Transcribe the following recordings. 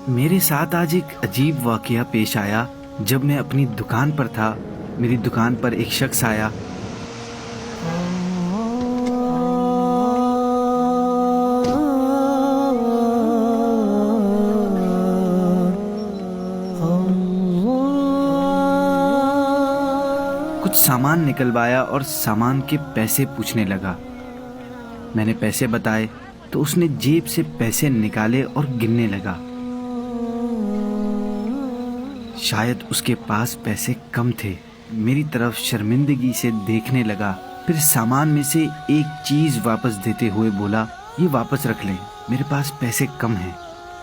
میرے ساتھ آج ایک عجیب واقعہ پیش آیا۔ جب میں اپنی دکان پر تھا، میری دکان پر ایک شخص آیا۔ کچھ سامان نکلوایا اور سامان کے پیسے پوچھنے لگا۔ میں نے پیسے بتائے تو اس نے جیب سے پیسے نکالے اور گننے لگا۔ شاید اس کے پاس پیسے کم تھے۔ میری طرف شرمندگی سے دیکھنے لگا، پھر سامان میں سے ایک چیز واپس دیتے ہوئے بولا، یہ واپس رکھ لیں، میرے پاس پیسے کم ہیں۔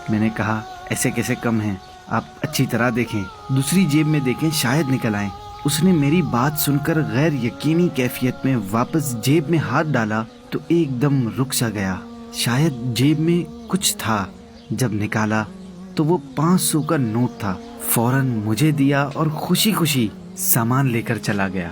میں نے کہا، ایسے کیسے کم ہیں؟ آپ اچھی طرح دیکھیں، دوسری جیب میں دیکھیں، شاید نکل آئیں۔ اس نے میری بات سن کر غیر یقینی کیفیت میں واپس جیب میں ہاتھ ڈالا تو ایک دم رک سا گیا۔ شاید جیب میں کچھ تھا۔ جب نکالا تو وہ 500 کا نوٹ تھا۔ فوراً مجھے دیا اور خوشی خوشی سامان لے کر چلا گیا۔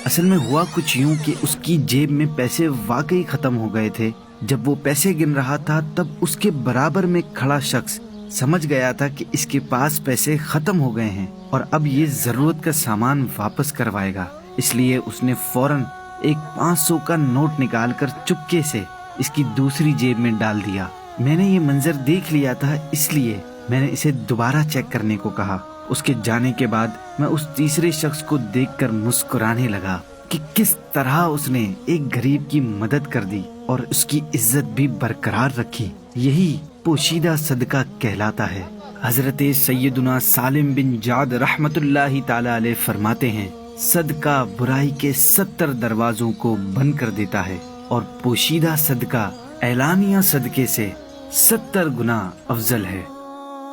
اصل میں ہوا کچھ یوں کہ اس کی جیب میں پیسے واقعی ختم ہو گئے تھے۔ جب وہ پیسے گن رہا تھا تب اس کے برابر میں کھڑا شخص سمجھ گیا تھا کہ اس کے پاس پیسے ختم ہو گئے ہیں اور اب یہ ضرورت کا سامان واپس کروائے گا، اس لیے اس نے فوراً ایک 500 کا نوٹ نکال کر چپکے سے اس کی دوسری جیب میں ڈال دیا۔ میں نے یہ منظر دیکھ لیا تھا، اس لیے میں نے اسے دوبارہ چیک کرنے کو کہا۔ اس کے جانے کے بعد میں اس تیسرے شخص کو دیکھ کر مسکرانے لگا کہ کس طرح اس نے ایک غریب کی مدد کر دی اور اس کی عزت بھی برقرار رکھی۔ یہی پوشیدہ صدقہ کہلاتا ہے۔ حضرت سیدنا سالم بن جعد رحمت اللہ تعالی علیہ فرماتے ہیں، صدقہ برائی کے 70 دروازوں کو بند کر دیتا ہے اور پوشیدہ صدقہ اعلانیہ صدقے سے 70 گنا افضل ہے۔